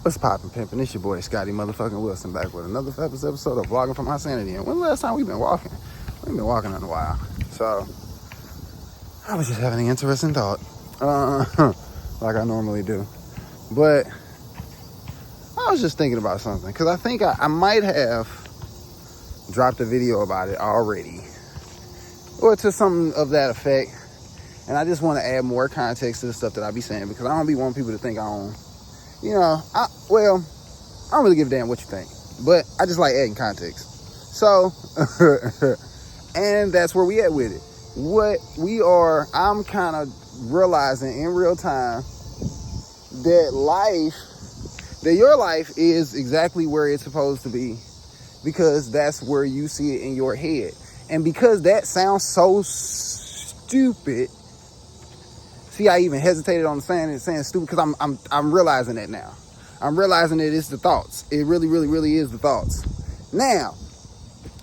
What's poppin', pimpin'? It's your boy Scotty motherfucking Wilson back with another episode of Vlogging from My Sanity. And when's the last time we've been walking? We've been walking in a while. So, I was just having an interesting thought. Like I normally do. But, I was just thinking about something. Because I think I might have dropped a video about it already. Or to something of that effect. And I just want to add more context to the stuff that I be saying. Because I don't be wanting people to think I don't... You know, I don't really give a damn what you think, but I just like adding context. So, and that's where we at with it. I'm kind of realizing in real time that your life is exactly where it's supposed to be, because that's where you see it in your head. And because that sounds so stupid, see, I even hesitated on saying stupid because I'm realizing that now. I'm realizing that it's the thoughts. It really, really, really is the thoughts. Now,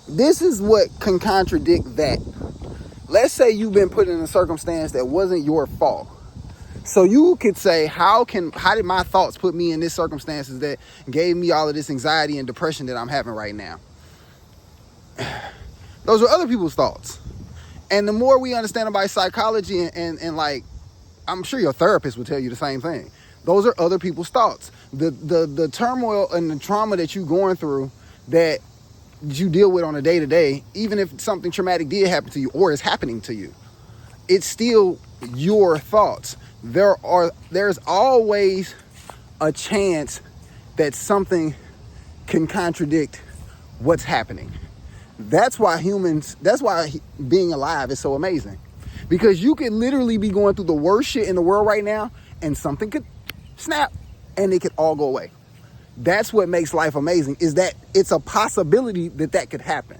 this is what can contradict that. Let's say you've been put in a circumstance that wasn't your fault. So you could say, how did my thoughts put me in this circumstances that gave me all of this anxiety and depression that I'm having right now? Those are other people's thoughts. And the more we understand about psychology and like, I'm sure your therapist will tell you the same thing. Those are other people's thoughts. The turmoil and the trauma that you're going through, that you deal with on a day-to-day, even if something traumatic did happen to you or is happening to you, it's still your thoughts. There's always a chance that something can contradict what's happening. That's why being alive is so amazing. Because you could literally be going through the worst shit in the world right now, and something could snap, and it could all go away. That's what makes life amazing, is that it's a possibility that could happen.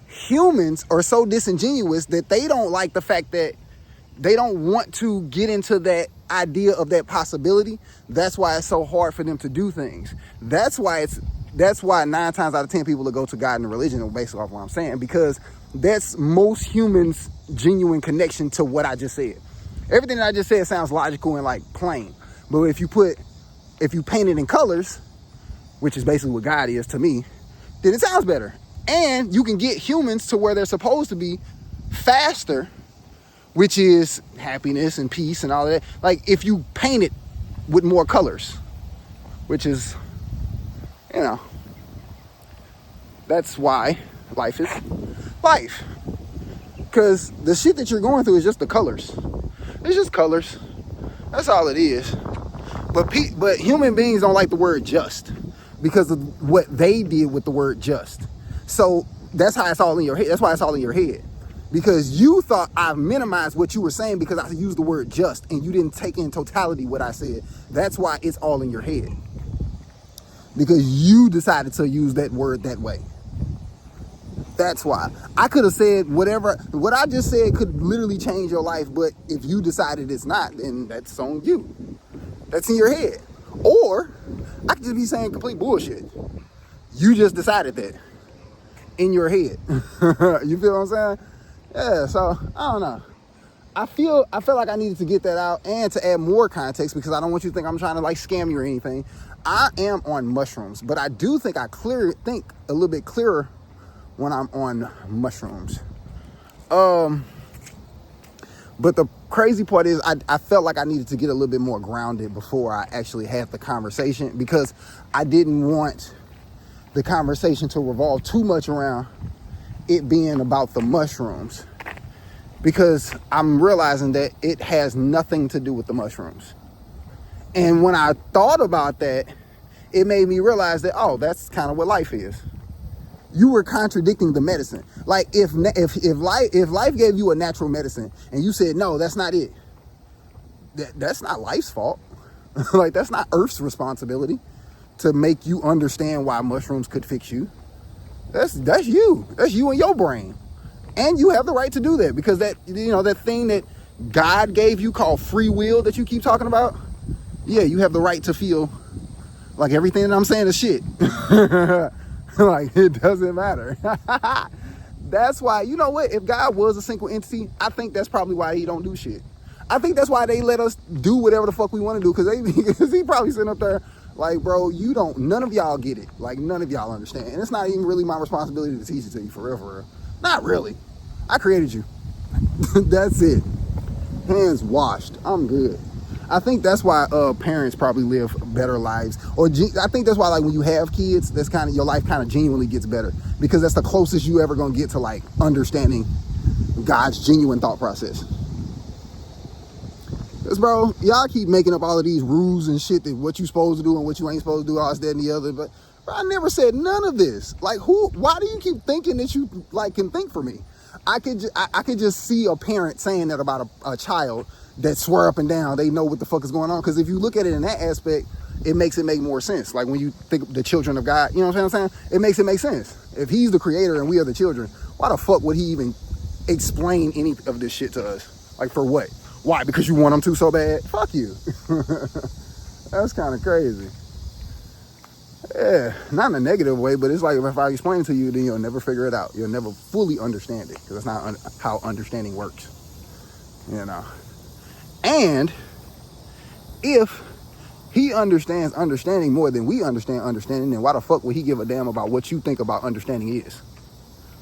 Humans are so disingenuous that they don't like the fact that they don't want to get into that idea of that possibility. That's why it's so hard for them to do things. That's why 9 times out of 10 people will go to God and religion, based off what I'm saying, because that's most humans' genuine connection to what I just said. Everything that I just said sounds logical and like plain. But if you paint it in colors, which is basically what God is to me, then it sounds better. And you can get humans to where they're supposed to be faster, which is happiness and peace and all of that. Like if you paint it with more colors, which is, you know, that's why life is life. Because the shit that you're going through is just the colors. It's just colors. That's all it is. But human beings don't like the word just because of what they did with the word just. So that's how it's all in your head. That's why it's all in your head. Because you thought I minimized what you were saying because I used the word just, and you didn't take in totality what I said. That's why it's all in your head. Because you decided to use that word that way. That's why. I could have said whatever. What I just said could literally change your life, but if you decided it's not, then that's on you. That's in your head. Or I could just be saying complete bullshit. You just decided that in your head. You feel what I'm saying? Yeah, so I don't know. I feel like I needed to get that out and to add more context, because I don't want you to think I'm trying to like scam you or anything. I am on mushrooms, but I do think I think a little bit clearer when I'm on mushrooms. But the crazy part is I felt like I needed to get a little bit more grounded before I actually had the conversation, because I didn't want the conversation to revolve too much around it being about the mushrooms, because I'm realizing that it has nothing to do with the mushrooms. And when I thought about that, it made me realize that, oh, that's kind of what life is. You were contradicting the medicine. Like if life gave you a natural medicine and you said, no, that's not it. That's not life's fault. Like that's not Earth's responsibility to make you understand why mushrooms could fix you. That's you. That's you and your brain. And you have the right to do that, because that thing that God gave you called free will that you keep talking about. Yeah, you have the right to feel like everything that I'm saying is shit. Like, it doesn't matter. That's why, you know what? If God was a single entity, I think that's probably why he don't do shit. I think that's why they let us do whatever the fuck we want to do, because he probably sitting up there Like, bro, none of y'all get it. Like, none of y'all understand. And it's not even really my responsibility to teach it to you, for real. Not really. I created you. That's it. Hands washed. I'm good. I think that's why parents probably live better lives. I think that's why, like, when you have kids, that's kind of, your life kind of genuinely gets better. Because that's the closest you ever gonna get to, like, understanding God's genuine thought process. Because, bro, y'all keep making up all of these rules and shit that what you supposed to do and what you ain't supposed to do, all this, that, and the other. But, bro, I never said none of this. Like, why do you keep thinking that you, like, can think for me? I could just see a parent saying that about a child that swear up and down they know what the fuck is going on. Because if you look at it in that aspect, it makes it make more sense. Like, when you think of the children of God, you know what I'm saying? It makes it make sense. If he's the creator and we are the children, why the fuck would he even explain any of this shit to us? Like, for what? Why? Because you want him to so bad? Fuck you. That's kind of crazy. Yeah, not in a negative way, but it's like, if I explain it to you, then you'll never figure it out. You'll never fully understand it, because that's not how understanding works, you know. And if he understands understanding more than we understand understanding, then why the fuck would he give a damn about what you think about understanding is?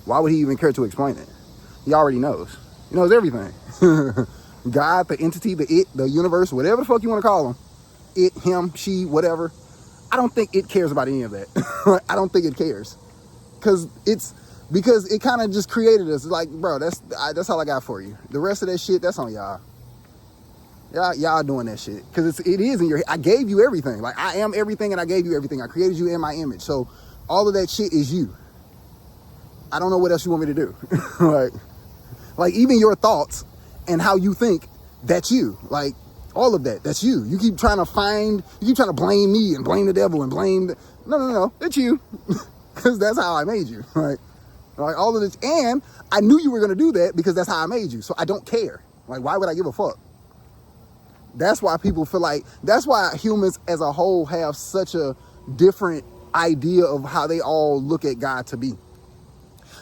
Why would he even care to explain it? He already knows. He knows everything. God, the entity, the it, the universe, whatever the fuck you want to call him. It, him, she, whatever. I don't think it cares about any of that. I don't think it cares. Because it kind of just created us. Like, bro, that's all I got for you. The rest of that shit, that's on y'all. Y'all doing that shit. Because it is in your head. I gave you everything. Like, I am everything and I gave you everything. I created you in my image. So all of that shit is you. I don't know what else you want me to do. like even your thoughts and how you think, that's you. Like, all of that, that's you. You keep trying to blame me and blame the devil and blame no, it's you. Because that's how I made you. Like all of this. And I knew you were going to do that because that's how I made you. So I don't care. Like, why would I give a fuck? That's why people feel like, that's why humans as a whole have such a different idea of how they all look at God to be.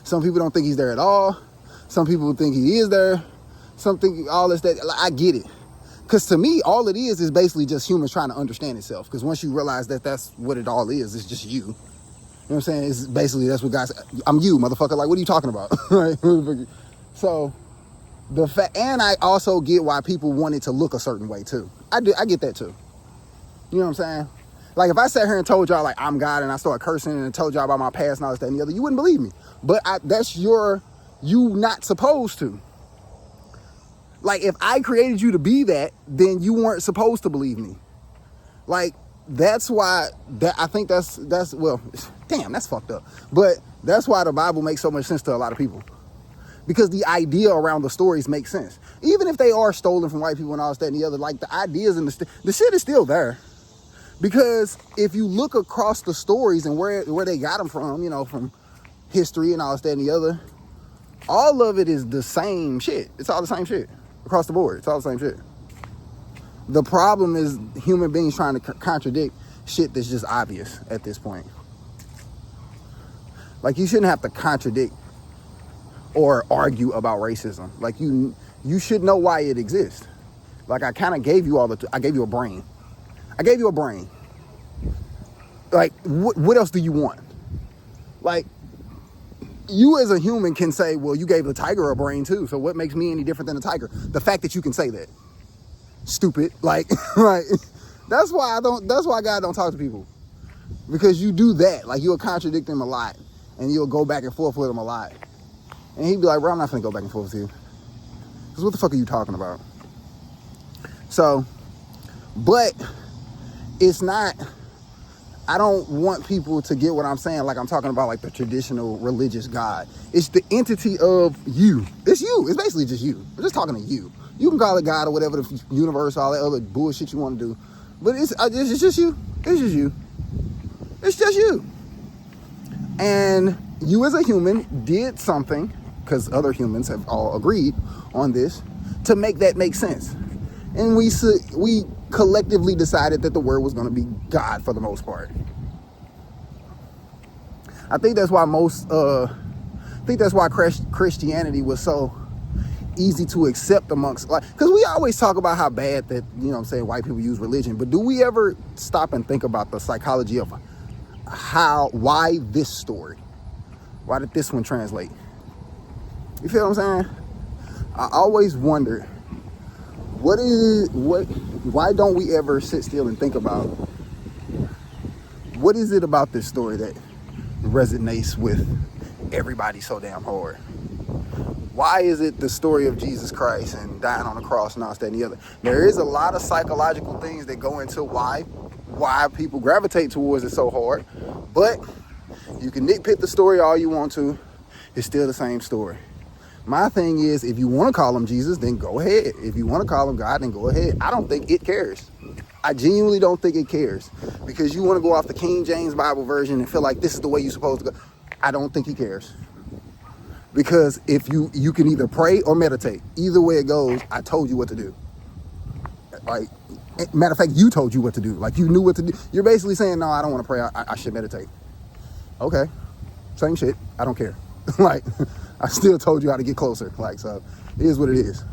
Some people don't think he's there at all. Some people think he is there. Some think all this, that. Like, I get it. Because to me, all it is basically just humans trying to understand itself. Because once you realize that that's what it all is, it's just you. You know what I'm saying? It's basically, that's what guys, I'm you, motherfucker. Like, what are you talking about? Right? So, and I also get why people want it to look a certain way too. I get that too. You know what I'm saying? Like, if I sat here and told y'all, like, I'm God, and I started cursing and told y'all about my past and all this, that, and the other, you wouldn't believe me. But that's you not supposed to. Like, if I created you to be that, then you weren't supposed to believe me. Like, that's why, I think that's, well, damn, that's fucked up. But that's why the Bible makes so much sense to a lot of people. Because the idea around the stories makes sense. Even if they are stolen from white people and all this, that, and the other, like, the ideas and the shit is still there. Because if you look across the stories and where they got them from, you know, from history and all this, that, and the other, all of it is the same shit. It's all the same shit. Across the board, it's all the same shit. The problem is human beings trying to contradict shit that's just obvious at this point. Like, you shouldn't have to contradict or argue about racism. Like, you should know why it exists. Like, I kind of gave you I gave you a brain. Like, what else do you want? Like, you as a human can say, well, you gave the tiger a brain too, so what makes me any different than a tiger? The fact that you can say that. Stupid. Like, right. That's why God don't talk to people. Because you do that. Like, you'll contradict him a lot. And you'll go back and forth with him a lot. And he'd be like, bro, I'm not gonna go back and forth with you. Because what the fuck are you talking about? So, but it's not, I don't want people to get what I'm saying, like I'm talking about like the traditional religious God. It's the entity of you. It's you. It's basically just you. I'm just talking to you. You can call it God or whatever, the universe, all that other bullshit you want to do. But it's just you. It's just you. It's just you. And you as a human did something, because other humans have all agreed on this, to make that make sense. And we collectively decided that the word was going to be God for the most part. I think that's why Christianity was so easy to accept amongst, like, because we always talk about how bad that, you know what I'm saying, white people use religion, but do we ever stop and think about the psychology of why this story? Why did this one translate? You feel what I'm saying? I always wonder, why don't we ever sit still and think about what is it about this story that resonates with everybody so damn hard? Why is it the story of Jesus Christ and dying on the cross and all that and the other? There is a lot of psychological things that go into why people gravitate towards it so hard. But you can nitpick the story all you want to. It's still the same story. My thing is, if you want to call him Jesus, then go ahead. If you want to call him God, then go ahead. I don't think it cares. I genuinely don't think it cares. Because you want to go off the King James Bible version and feel like this is the way you're supposed to go. I don't think he cares. Because if you can either pray or meditate. Either way it goes, I told you what to do. Like, matter of fact, you told you what to do. Like, you knew what to do. You're basically saying, no, I don't want to pray. I should meditate. Okay. Same shit. I don't care. Like, I still told you how to get closer. Like, so it is what it is.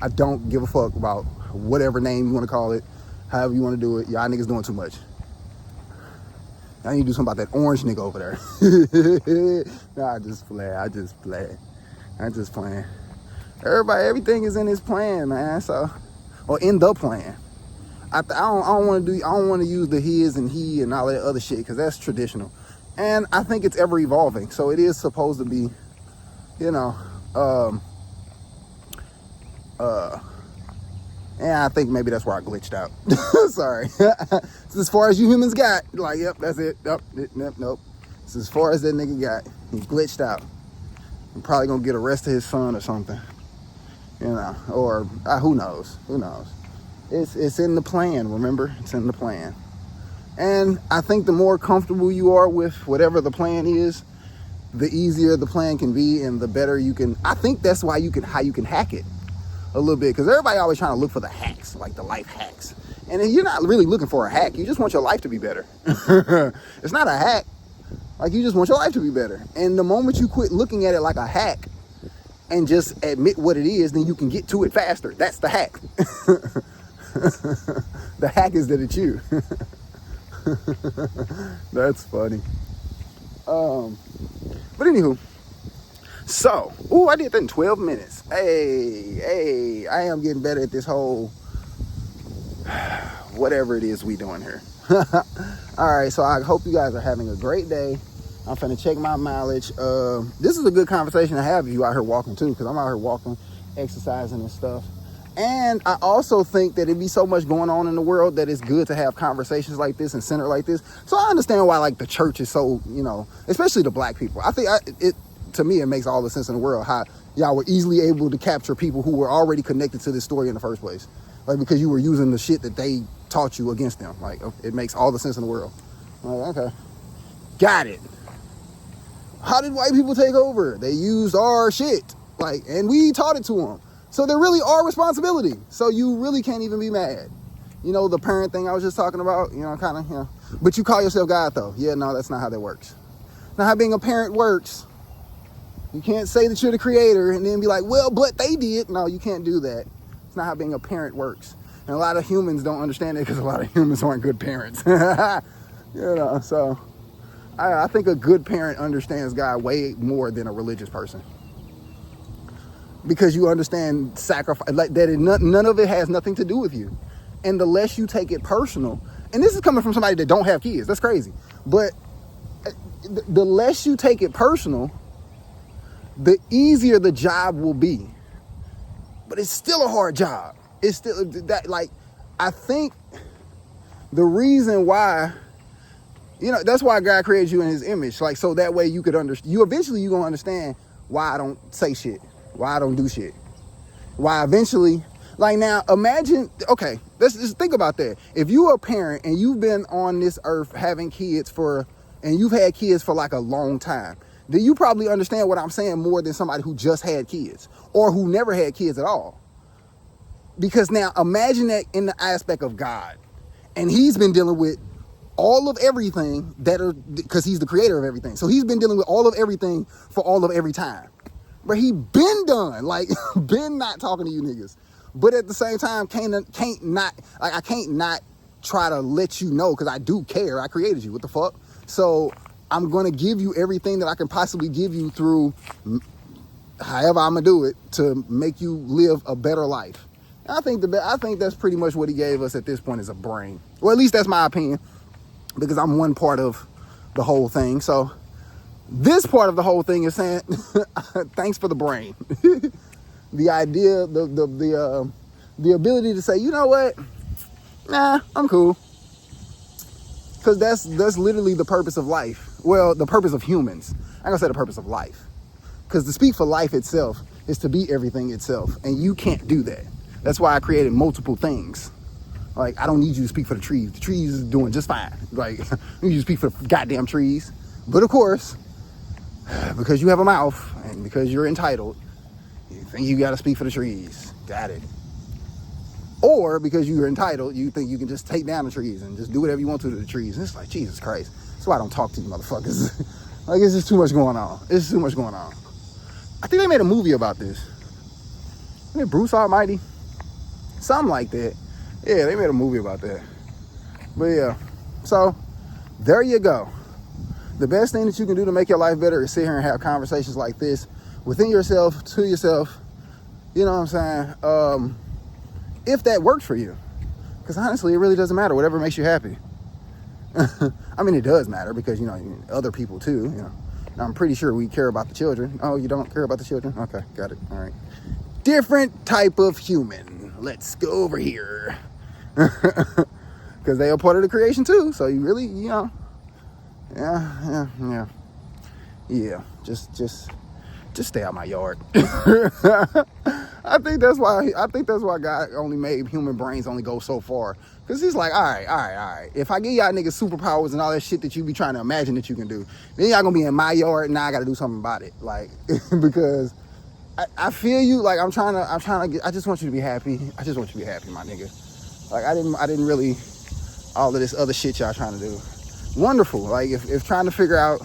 I don't give a fuck about whatever name you want to call it, however you want to do it. Y'all niggas doing too much. I need to do something about that orange nigga over there. No, I just playing. Everything is in his plan, man. So, or in the plan. I don't want to use the his and he and all that other shit because that's traditional, and I think it's ever evolving. So it is supposed to be, you know, and I think maybe that's where I glitched out. Sorry. It's as far as you humans got. Like, yep, that's it. Nope. It's as far as that nigga got. He glitched out. I'm probably gonna get arrested his son or something. You know, or who knows? It's in the plan, remember? It's in the plan. And I think the more comfortable you are with whatever the plan is, the easier the plan can be and the better you can. I think that's why how you can hack it a little bit, because everybody always trying to look for the hacks, like the life hacks. And you're not really looking for a hack. You just want your life to be better. It's not a hack. Like, you just want your life to be better. And the moment you quit looking at it like a hack and just admit what it is, then you can get to it faster. That's the hack. The hack is that it's you. That's funny. But anywho, so, I did that in 12 minutes. Hey, I am getting better at this whole whatever it is we doing here. All right, so I hope you guys are having a great day. I'm finna check my mileage. This is a good conversation to have if you out here walking too, because I'm out here walking, exercising and stuff. And I also think that it'd be so much going on in the world that it's good to have conversations like this and center like this. So I understand why, like, the church is so, you know, especially the black people. I think to me, it makes all the sense in the world how y'all were easily able to capture people who were already connected to this story in the first place. Like, because you were using the shit that they taught you against them. Like, it makes all the sense in the world. Like, okay. Got it. How did white people take over? They used our shit. Like, and we taught it to them. So they're really our responsibility. So you really can't even be mad. You know, the parent thing I was just talking about, you know, kind of, you know. But you call yourself God, though. Yeah, no, that's not how that works. Not how being a parent works. You can't say that you're the creator and then be like, well, but they did. No, you can't do that. It's not how being a parent works. And a lot of humans don't understand it because a lot of humans aren't good parents. You know, so I think a good parent understands God way more than a religious person. Because you understand sacrifice, like that. None of it has nothing to do with you, and the less you take it personal, and this is coming from somebody that don't have kids. That's crazy, but the less you take it personal, the easier the job will be. But it's still a hard job. It's still that, like, I think the reason why, you know, that's why God created you in His image, like, so that way you could understand. You're gonna understand why I don't say shit. Why I don't do shit. Why eventually, like, now imagine, okay, let's just think about that. If you're a parent and you've been on this earth having kids and you've had kids for like a long time, then you probably understand what I'm saying more than somebody who just had kids or who never had kids at all. Because now imagine that in the aspect of God, and He's been dealing with all of everything because He's the creator of everything. So He's been dealing with all of everything for all of every time. But he been done. Like, been not talking to you niggas. But at the same time, I can't not try to let you know, because I do care. I created you. What the fuck? So I'm going to give you everything that I can possibly give you through however I'm going to do it to make you live a better life. And I think that's pretty much what he gave us at this point, is a brain. Well, at least that's my opinion, because I'm one part of the whole thing. So this part of the whole thing is saying, thanks for the brain. The idea, the ability to say, you know what? Nah, I'm cool. Because that's literally the purpose of life. Well, the purpose of humans. I'm gonna say the purpose of life. Because to speak for life itself is to be everything itself. And you can't do that. That's why I created multiple things. Like, I don't need you to speak for the trees. The trees is doing just fine. Like, you need to speak for the goddamn trees. But of course, because you have a mouth and because you're entitled, you think you gotta speak for the trees. Got it. Or because you're entitled, you think you can just take down the trees and just do whatever you want to the trees. And it's like, Jesus Christ. That's why I don't talk to you motherfuckers. Like, it's just too much going on. It's too much going on. I think they made a movie about this. Isn't it Bruce Almighty? Something like that. Yeah, they made a movie about that. But yeah, so there you go. The best thing that you can do to make your life better is sit here and have conversations like this within yourself, to yourself. You know what I'm saying? If that works for you. Because honestly, it really doesn't matter. Whatever makes you happy. I mean, it does matter because, you know, other people too, you know. And I'm pretty sure we care about the children. Oh, you don't care about the children? Okay, got it. All right. Different type of human. Let's go over here. Because they are part of the creation too. So you really, you know. Yeah. Just stay out my yard. I think that's why God only made human brains only go so far. Cause he's like, all right. If I give y'all niggas superpowers and all that shit that you be trying to imagine that you can do, then y'all gonna be in my yard and now I gotta do something about it. Like, because I feel you. Like, I just want you to be happy. I just want you to be happy, my nigga. Like, I didn't really, all of this other shit y'all trying to do. Wonderful. Like, if trying to figure out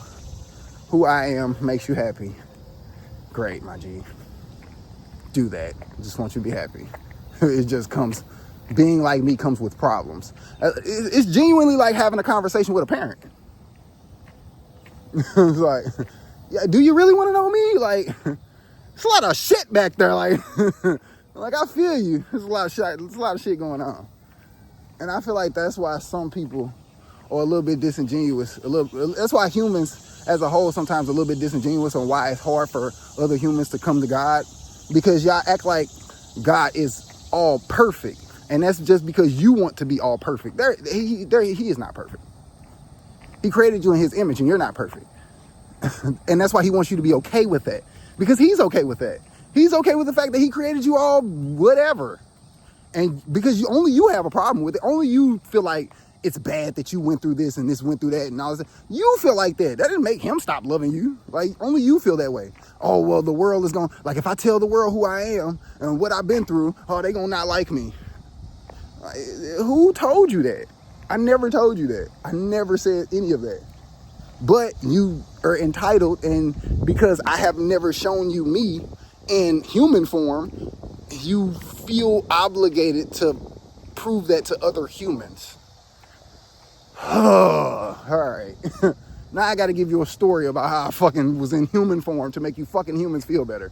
who I am makes you happy, great, my G. Do that. I just want you to be happy. It just comes, being like me comes with problems. It's genuinely like having a conversation with a parent. It's like, yeah, do you really want to know me? Like, it's a lot of shit back there. Like, like, I feel you. There's a lot of shit going on. And I feel like that's why some people are a little bit disingenuous. That's why humans as a whole sometimes a little bit disingenuous on why it's hard for other humans to come to God. Because y'all act like God is all perfect. And that's just because you want to be all perfect. He is not perfect. He created you in his image and you're not perfect. And that's why he wants you to be okay with that. Because he's okay with that. He's okay with the fact that he created you all whatever. And because only you have a problem with it. Only you feel like it's bad that you went through this and this went through that and all this. You feel like that. That didn't make him stop loving you. Like, only you feel that way. Oh, well, the world is going to, like, if I tell the world who I am and what I've been through, oh, they going to not like me. Like, who told you that? I never told you that. I never said any of that. But you are entitled, and because I have never shown you me in human form, you feel obligated to prove that to other humans. All right. Now I got to give you a story about how I fucking was in human form to make you fucking humans feel better.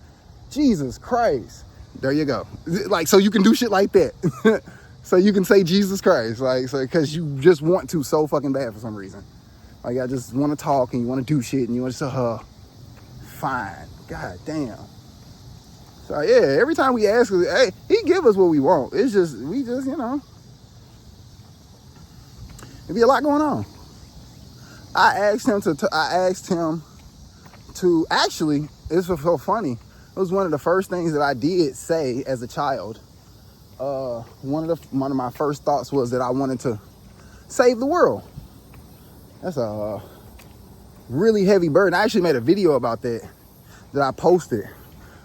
Jesus Christ. There you go. Like, so you can do shit like that. So you can say Jesus Christ, like, so because you just want to so fucking bad for some reason. Like, I just want to talk and you want to do shit and you want to say, fine. God damn. So yeah, every time we ask, hey, he give us what we want. It's just, we just, you know, there be a lot going on. I asked him to actually, it's so funny. It was one of the first things that I did say as a child. One of my first thoughts was that I wanted to save the world. That's a really heavy burden. I actually made a video about that I posted.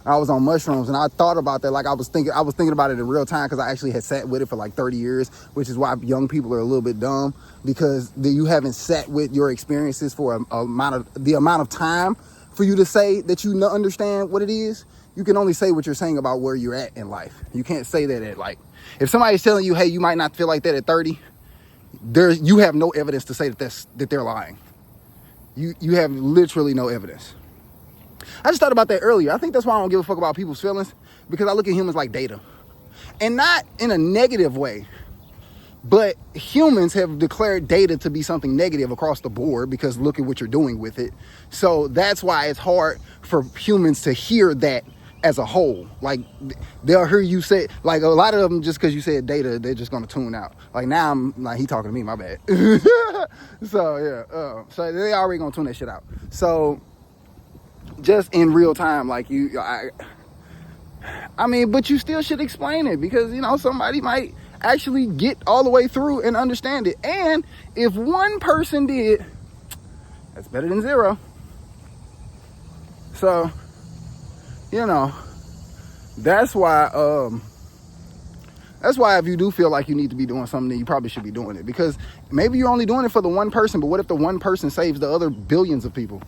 I was on mushrooms and I thought about that. Like, I was thinking about it in real time because I actually had sat with it for like 30 years, which is why young people are a little bit dumb, because you haven't sat with your experiences for the amount of time for you to say that you understand what it is, you can only say what you're saying about where you're at in life. You can't say that at like, if somebody's telling you, hey, you might not feel like that at 30, you have no evidence to say that they're lying. You have literally no evidence. I just thought about that earlier. I think that's why I don't give a fuck about people's feelings, because I look at humans like data. And not in a negative way, but humans have declared data to be something negative across the board, because look at what you're doing with it. So that's why it's hard for humans to hear that as a whole. Like, they'll hear you say, like, a lot of them, just because you said data, they're just going to tune out. Like, now I'm like, he talking to me, my bad. So yeah, so they already going to tune that shit out. So just in real time, like, I mean, but you still should explain it, because, you know, somebody might actually get all the way through and understand it. And if one person did, that's better than zero. So, you know, that's why if you do feel like you need to be doing something, then you probably should be doing it, because maybe you're only doing it for the one person, but what if the one person saves the other billions of people?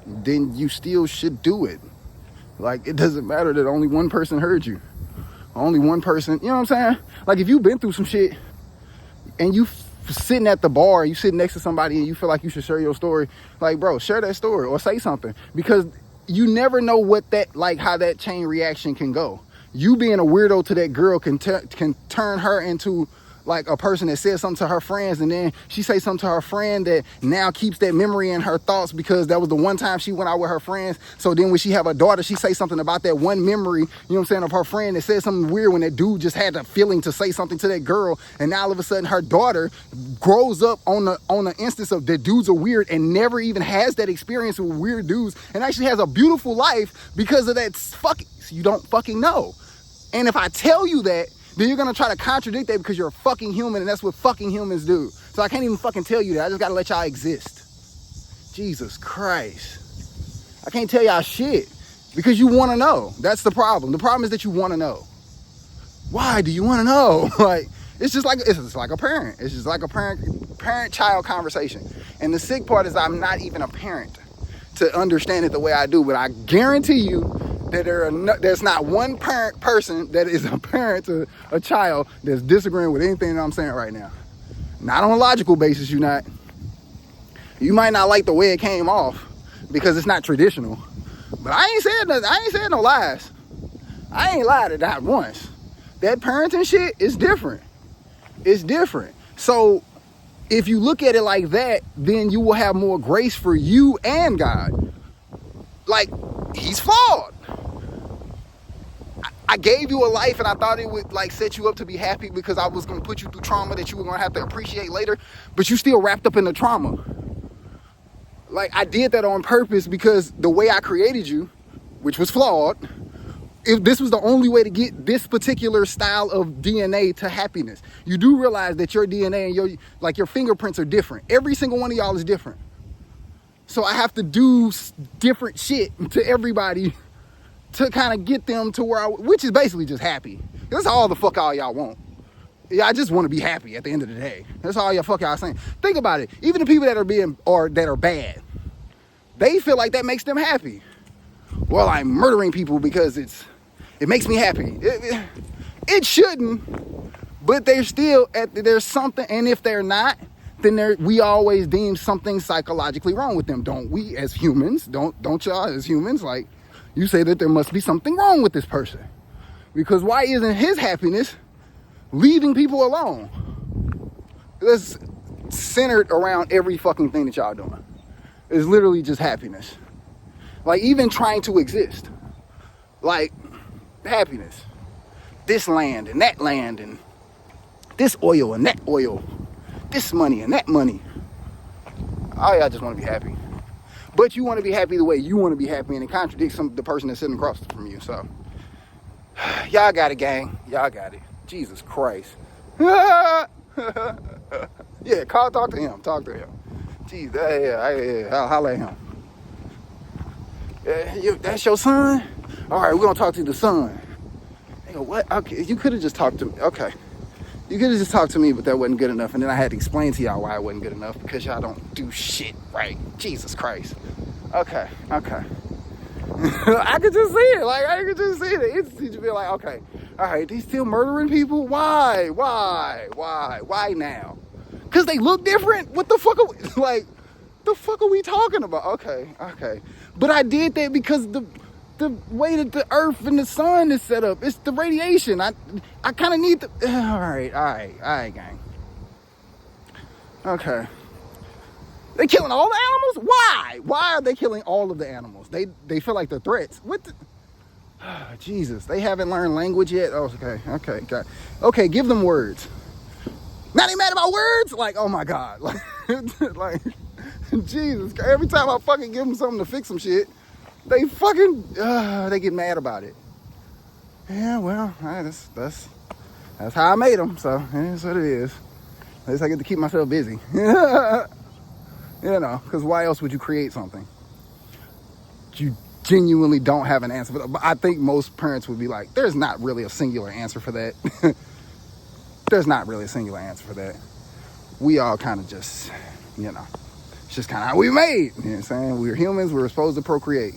Then you still should do it. Like, it doesn't matter that only one person heard you. Only one person, you know what I'm saying? Like, if you've been through some shit and you sitting at the bar, you sitting next to somebody and you feel like you should share your story, like, bro, share that story or say something, because you never know what that, like, how that chain reaction can go. You being a weirdo to that girl can turn her into like a person that says something to her friends, and then she say something to her friend that now keeps that memory in her thoughts, because that was the one time she went out with her friends. So then when she have a daughter, she say something about that one memory, you know what I'm saying, of her friend that said something weird when that dude just had the feeling to say something to that girl. And now all of a sudden her daughter grows up on the instance of the dudes are weird and never even has that experience with weird dudes, and actually has a beautiful life because of that. You don't fucking know. And if I tell you that, then you're going to try to contradict that because you're a fucking human, and that's what fucking humans do. So I can't even fucking tell you that. I just got to let y'all exist. Jesus Christ. I can't tell y'all shit because you want to know. That's the problem. The problem is that you want to know. Why do you want to know? Like, it's just like a parent. It's just like a parent-child conversation. And the sick part is I'm not even a parent to understand it the way I do, but I guarantee you that there's not one person that is a parent to a child that's disagreeing with anything that I'm saying right now. Not on a logical basis, you're not. You might not like the way it came off because it's not traditional. But I ain't said no lies. I ain't lied to that once. That parenting shit is different. It's different. So if you look at it like that, then you will have more grace for you and God. Like, he's flawed. I gave you a life and I thought it would like set you up to be happy because I was going to put you through trauma that you were going to have to appreciate later, but you still wrapped up in the trauma. Like, I did that on purpose because the way I created you, which was flawed, if this was the only way to get this particular style of DNA to happiness. You do realize that your DNA and your fingerprints are different. Every single one of y'all is different. So I have to do different shit to everybody to kind of get them to where which is basically just happy. That's all the fuck all y'all want. Yeah, I just want to be happy at the end of the day. That's all y'all saying. Think about it. Even the people that are bad, they feel like that makes them happy. Well, I'm murdering people because it makes me happy. It shouldn't, but there's something, and if they're not, then we always deem something psychologically wrong with them, don't we? As humans, don't y'all? As humans, like, you say that there must be something wrong with this person, because why isn't his happiness leaving people alone? It's centered around every fucking thing that y'all doing. It's literally just happiness. Like, even trying to exist, like, happiness. This land and that land and this oil and that oil, this money and that money. Oh, y'all just want to be happy. But you want to be happy the way you want to be happy, and it contradicts the person that's sitting across from you. So, y'all got it, gang. Y'all got it. Jesus Christ. Yeah, talk to him. Talk to him. Jeez, yeah, I'll holler at him. That's your son? All right, we're going to talk to the son. They go, what? Okay, you could have just talked to me. Okay. You could have just talked to me, but that wasn't good enough. And then I had to explain to y'all why it wasn't good enough, because y'all don't do shit right. Jesus Christ. Okay. I could just see it. Like, I could just see it. It's to be like, okay, all right, they still murdering people? Why now? Because they look different? What the fuck are we, like, the fuck are we talking about? Okay. But I did that because the way that the earth and the sun is set up, it's the radiation. I kind of need the, all right, gang. Okay. They killing all the animals? Why are they killing all of the animals? They feel like they're threats. What the? Oh, Jesus, they haven't learned language yet? Oh, okay, got it. Okay, give them words. Now they mad about words? Like, oh my God. Like, Jesus, every time I fucking give them something to fix some shit, they fucking, they get mad about it. Yeah, well, that's how I made them, so that's what it is. At least I get to keep myself busy. You know, because why else would you create something? You genuinely don't have an answer for that. But I think most parents would be like, there's not really a singular answer for that. There's not really a singular answer for that. We all kind of just, you know, it's just kind of how we made. You know what I'm saying? We're humans. We're supposed to procreate.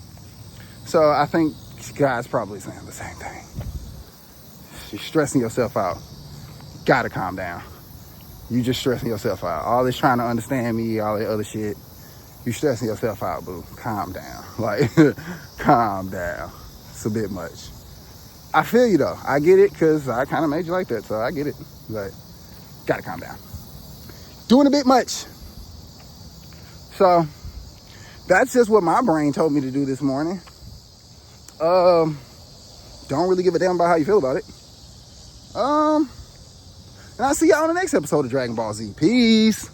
So I think God's probably saying the same thing. You're stressing yourself out. Gotta calm down. You just stressing yourself out. All this trying to understand me, all that other shit. You stressing yourself out, boo. Calm down. Like, calm down. It's a bit much. I feel you, though. I get it, because I kind of made you like that, so I get it. But, gotta calm down. Doing a bit much. So, that's just what my brain told me to do this morning. Don't really give a damn about how you feel about it. And I'll see y'all on the next episode of Dragon Ball Z. Peace.